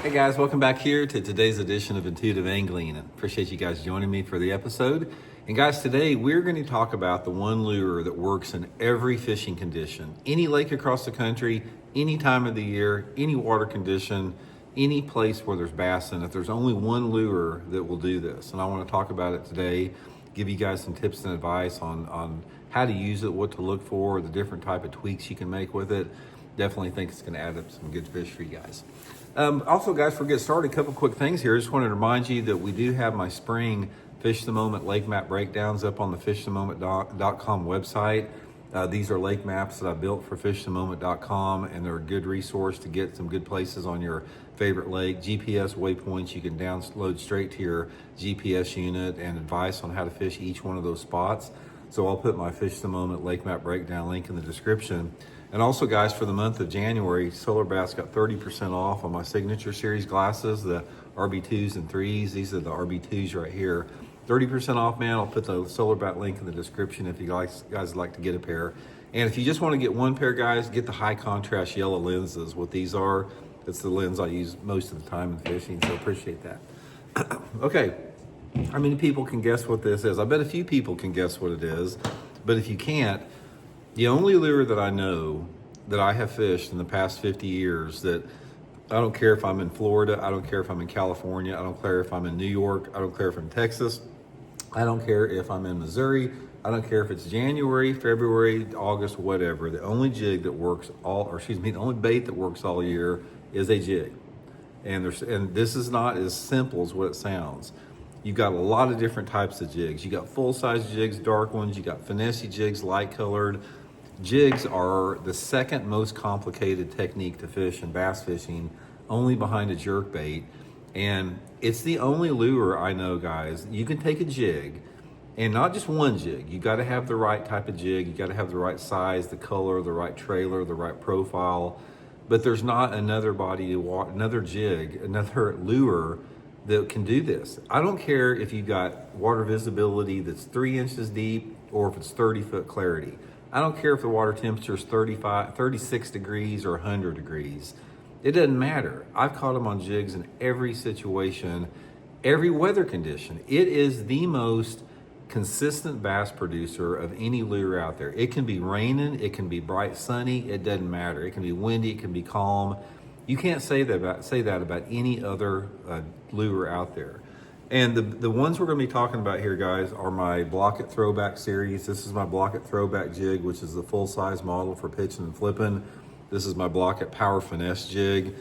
Hey guys, welcome back here to today's edition of Intuitive Angling. And appreciate you guys joining me for the episode. And guys, today we're going to talk about the one lure that works in every fishing condition, any lake across the country, any time of the year, any water condition, any place where there's bass in it. There's only one lure that will do this. And I want to talk about it today, give you guys some tips and advice on how to use it, what to look for, the different type of tweaks you can make with it. Definitely think it's going to add up some good fish for you guys. Also, guys, before we get started, a couple quick things here. I just wanted to remind you that we do have my spring Fish the Moment lake map breakdowns up on the fishthemoment.com website. These are lake maps that I built for fishthemoment.com, and they're a good resource to get some good places on your favorite lake. GPS waypoints you can download straight to your GPS unit, and advice on how to fish each one of those spots. So I'll put my Fish the Moment lake map breakdown link in the description. And also, guys, for the month of January, Solar Bass got 30% off on my Signature Series glasses, the RB2s and 3s. These are the RB2s right here. 30% off, man. I'll put the Solar Bat link in the description if you guys like to get a pair. And if you just want to get one pair, guys, get the high contrast yellow lenses. What these are, it's the lens I use most of the time in fishing, so appreciate that. Okay, how many people can guess what this is? I bet a few people can guess what it is, but if you can't, the only lure that I know that I have fished in the past 50 years that I don't care if I'm in Florida, I don't care if I'm in California, I don't care if I'm in New York, I don't care if I'm in Texas, I don't care if I'm in Missouri, I don't care if it's January, February, August, whatever. The only jig that works the only bait that works all year is a jig. And this is not as simple as what it sounds. You got a lot of different types of jigs. You got full-size jigs, dark ones, you got finesse jigs, light-colored. Jigs are the second most complicated technique to fish in bass fishing, only behind a jerk bait. And it's the only lure I know, guys. You can take a jig, and not just one jig. You got to have the right type of jig. You got to have the right size, the color, the right trailer, the right profile. But there's not another jig, another lure that can do this. I don't care if you got water visibility that's 3 inches deep or if it's 30-foot clarity. I don't care if the water temperature is 36 degrees or 100 degrees. It doesn't matter. I've caught them on jigs in every situation, every weather condition. It is the most consistent bass producer of any lure out there. It can be raining, it can be bright sunny, it doesn't matter. It can be windy, it can be calm. You can't say that about any other lure out there. And the ones we're going to be talking about here, guys, are my Blaukat Throwback series. This is my Blaukat Throwback jig, which is the full-size model for pitching and flipping. This is my Blaukat Power Finesse jig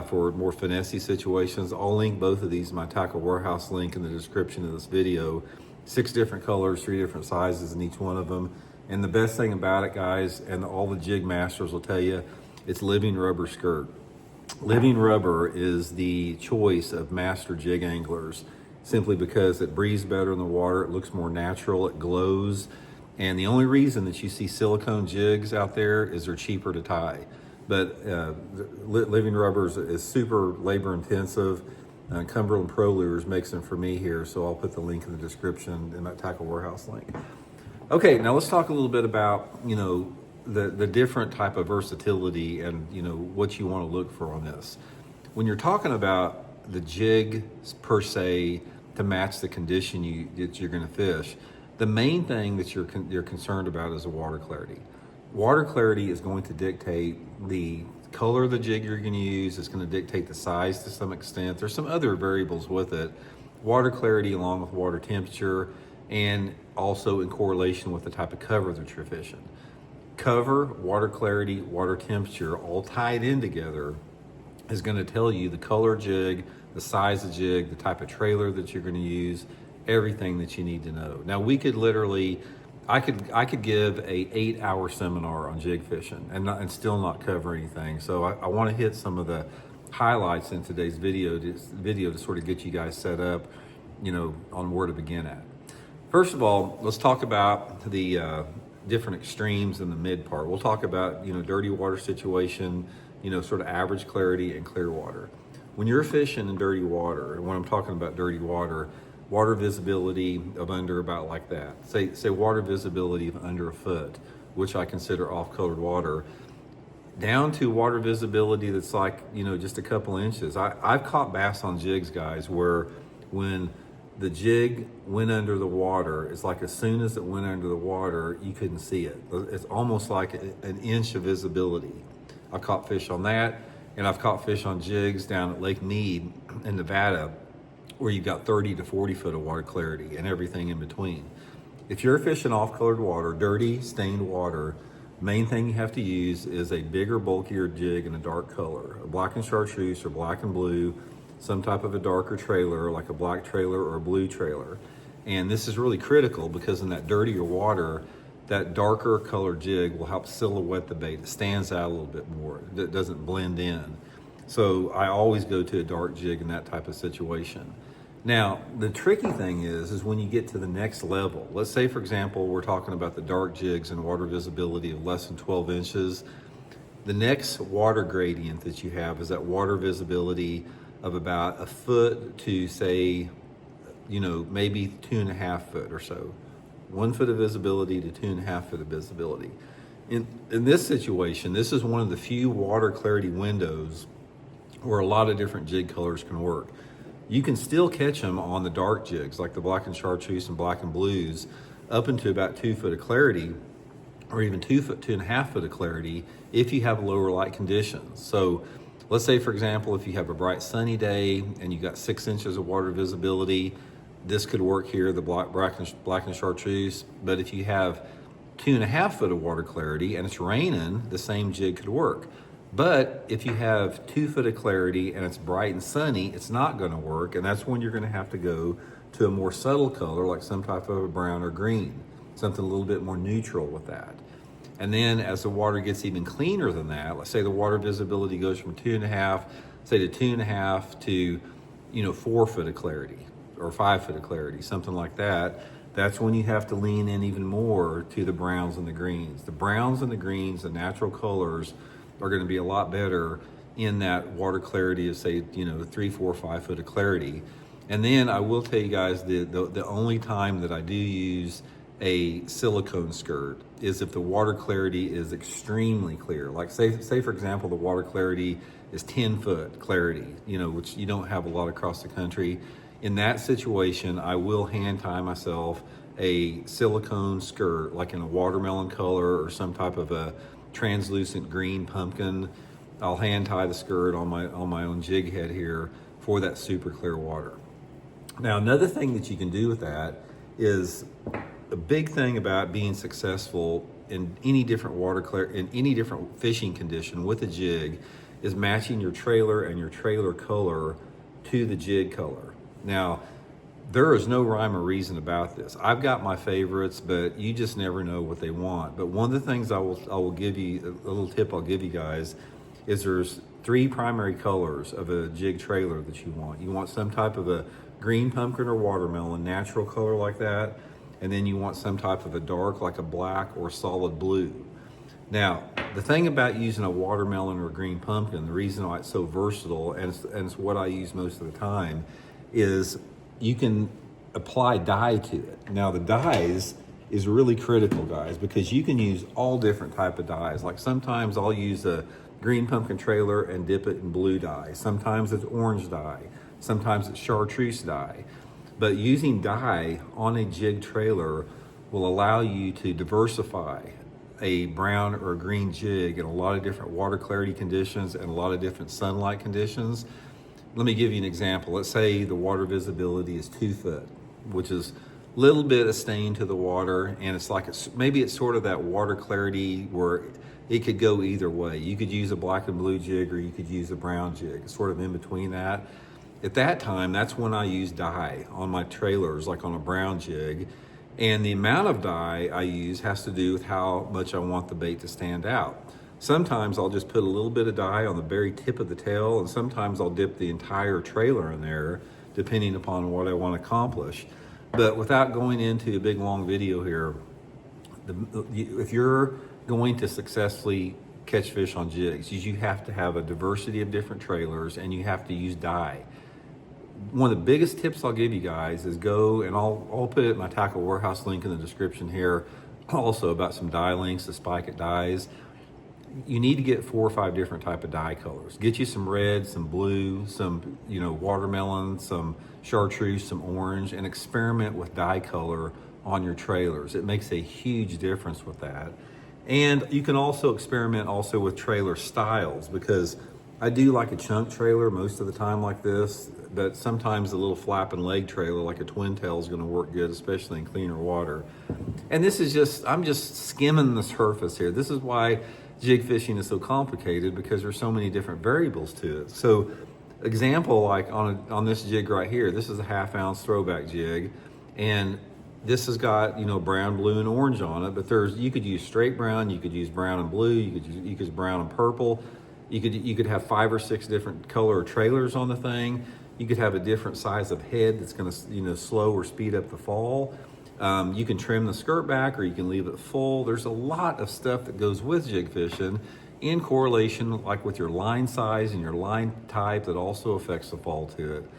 for more finessey situations. I'll link both of these, my Tackle Warehouse link, in the description of this video. 6 different colors, 3 different sizes in each one of them. And the best thing about it, guys, and all the jig masters will tell you, it's living rubber skirt. Living rubber is the choice of master jig anglers, simply because it breathes better in the water, it looks more natural, it glows. And the only reason that you see silicone jigs out there is they're cheaper to tie. But living rubber is super labor intensive. Cumberland Pro Lures makes them for me here, so I'll put the link in the description in that Tackle Warehouse link. Okay, now let's talk a little bit about, the different type of versatility and, what you want to look for on this. When you're talking about the jig per se to match the condition that you're going to fish, the main thing that you're concerned about is the water clarity. Water clarity is going to dictate the color of the jig you're going to use. It's going to dictate the size to some extent. There's some other variables with it. Water clarity along with water temperature, and also in correlation with the type of cover that you're fishing. Cover, water clarity, water temperature, all tied in together is going to tell you the color jig, the size of jig, the type of trailer that you're going to use, everything that you need to know. Now, we could literally, I could give a 8-hour seminar on jig fishing and still not cover anything. So I want to hit some of the highlights in today's video to sort of get you guys set up, on where to begin at. First of all, let's talk about the different extremes in the mid part. We'll talk about, dirty water situation, sort of average clarity and clear water. When you're fishing in dirty water, and when I'm talking about dirty water visibility of under about like that. Say water visibility of under a foot, which I consider off-colored water. down to water visibility that's like, just a couple inches. I've caught bass on jigs, guys, where when the jig went under the water, it's like as soon as it went under the water, you couldn't see it. It's almost like an inch of visibility. I've caught fish on that, and I've caught fish on jigs down at Lake Mead in Nevada, where you've got 30 to 40 foot of water clarity and everything in between. If you're fishing off-colored water, dirty, stained water, main thing you have to use is a bigger, bulkier jig in a dark color, a black and chartreuse or black and blue, some type of a darker trailer, like a black trailer or a blue trailer. And this is really critical because in that dirtier water, that darker colored jig will help silhouette the bait. It stands out a little bit more. It doesn't blend in. So I always go to a dark jig in that type of situation. Now, the tricky thing is when you get to the next level. Let's say, for example, we're talking about the dark jigs and water visibility of less than 12 inches. The next water gradient that you have is that water visibility of about a foot to, say, maybe 2.5 foot or so. 1 foot of visibility to 2.5 foot of visibility. In this situation, this is one of the few water clarity windows where a lot of different jig colors can work. You can still catch them on the dark jigs, like the black and chartreuse and black and blues, up into about 2 foot of clarity, or even 2.5 foot of clarity, if you have lower light conditions. So let's say, for example, if you have a bright sunny day and you got 6 inches of water visibility, this could work here, the black and chartreuse. But if you have 2.5 foot of water clarity and it's raining, the same jig could work. But if you have 2 foot of clarity and it's bright and sunny, it's not going to work. And that's when you're going to have to go to a more subtle color, like some type of a brown or green, something a little bit more neutral with that. And then as the water gets even cleaner than that, let's say the water visibility goes from 2.5, say to 2.5 to, 4 foot of clarity or 5 foot of clarity, something like that. That's when you have to lean in even more to the browns and the greens. The browns and the greens, the natural colors, are going to be a lot better in that water clarity of, say, 3, 4, 5 foot of clarity. And then I will tell you guys the only time that I do use a silicone skirt is if the water clarity is extremely clear. Like say for example, the water clarity is 10 foot clarity, which you don't have a lot across the country. In that situation, I will hand tie myself a silicone skirt, like in a watermelon color or some type of a translucent green pumpkin. I'll hand tie the skirt on my own jig head here for that super clear water. Now, another thing that you can do with that is a big thing about being successful in any different in any different fishing condition with a jig is matching your trailer and your trailer color to the jig color. Now, there is no rhyme or reason about this. I've got my favorites, but you just never know what they want. But one of the things I will give you, a little tip I'll give you guys, is there's 3 primary colors of a jig trailer that you want. You want some type of a green pumpkin or watermelon, natural color like that, and then you want some type of a dark, like a black or solid blue. Now, the thing about using a watermelon or a green pumpkin, the reason why it's so versatile, and it's what I use most of the time, is you can apply dye to it. Now the dyes is really critical, guys, because you can use all different type of dyes. Like sometimes I'll use a green pumpkin trailer and dip it in blue dye. Sometimes it's orange dye. Sometimes it's chartreuse dye. But using dye on a jig trailer will allow you to diversify a brown or a green jig in a lot of different water clarity conditions and a lot of different sunlight conditions. Let me give you an example. Let's say the water visibility is 2 foot, which is a little bit of stain to the water, and it's like maybe it's sort of that water clarity where it could go either way. You could use a black and blue jig or you could use a brown jig. It's sort of in between that. At that time, that's when I use dye on my trailers, like on a brown jig. And the amount of dye I use has to do with how much I want the bait to stand out. Sometimes I'll just put a little bit of dye on the very tip of the tail, and sometimes I'll dip the entire trailer in there, depending upon what I want to accomplish. But without going into a big long video here, if you're going to successfully catch fish on jigs, you have to have a diversity of different trailers and you have to use dye. One of the biggest tips I'll give you guys is go, and I'll put my Tackle Warehouse link in the description here, also about some dye links to Spike It Dyes. you need to get 4 or 5 different type of dye colors. Get you some red, some blue, some watermelon, some chartreuse, some orange, and experiment with dye color on your trailers. It makes a huge difference with that. And you can also experiment also with trailer styles, because I do like a chunk trailer most of the time like this, but sometimes a little flap and leg trailer like a twin tail is going to work good, especially in cleaner water. And this is just, I'm just skimming the surface here. This is why jig fishing is so complicated, because there's so many different variables to it. So example, like on this jig right here, this is a 1/2 ounce throwback jig, and this has got brown, blue, and orange on it. But you could use straight brown, you could use brown and blue, you could use brown and purple. You could have 5 or 6 different color trailers on the thing. You could have a different size of head that's going to slow or speed up the fall. You can trim the skirt back, or you can leave it full. There's a lot of stuff that goes with jig fishing in correlation, like with your line size and your line type, that also affects the fall to it.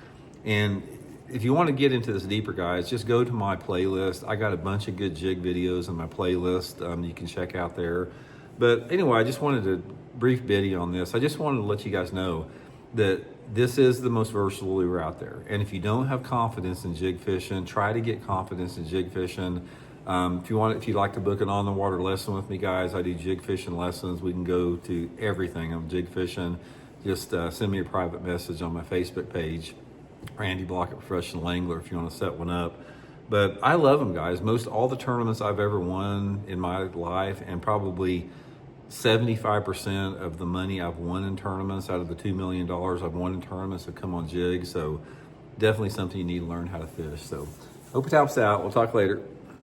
And if you want to get into this deeper, guys, just go to my playlist. I got a bunch of good jig videos in my playlist you can check out there. But anyway, I just wanted a brief video on this. I just wanted to let you guys know that this is the most versatile lure out there. And if you don't have confidence in jig fishing, try to get confidence in jig fishing. If you'd like to book an on-the-water lesson with me, guys, I do jig fishing lessons. We can go to everything on jig fishing. Just send me a private message on my Facebook page, Randy Blaukat Professional Angler, if you want to set one up. But I love them, guys. Most all the tournaments I've ever won in my life, and probably 75% of the money I've won in tournaments, out of the $2 million I've won in tournaments, have come on jigs. So definitely something you need to learn how to fish. So hope it helps out. We'll talk later.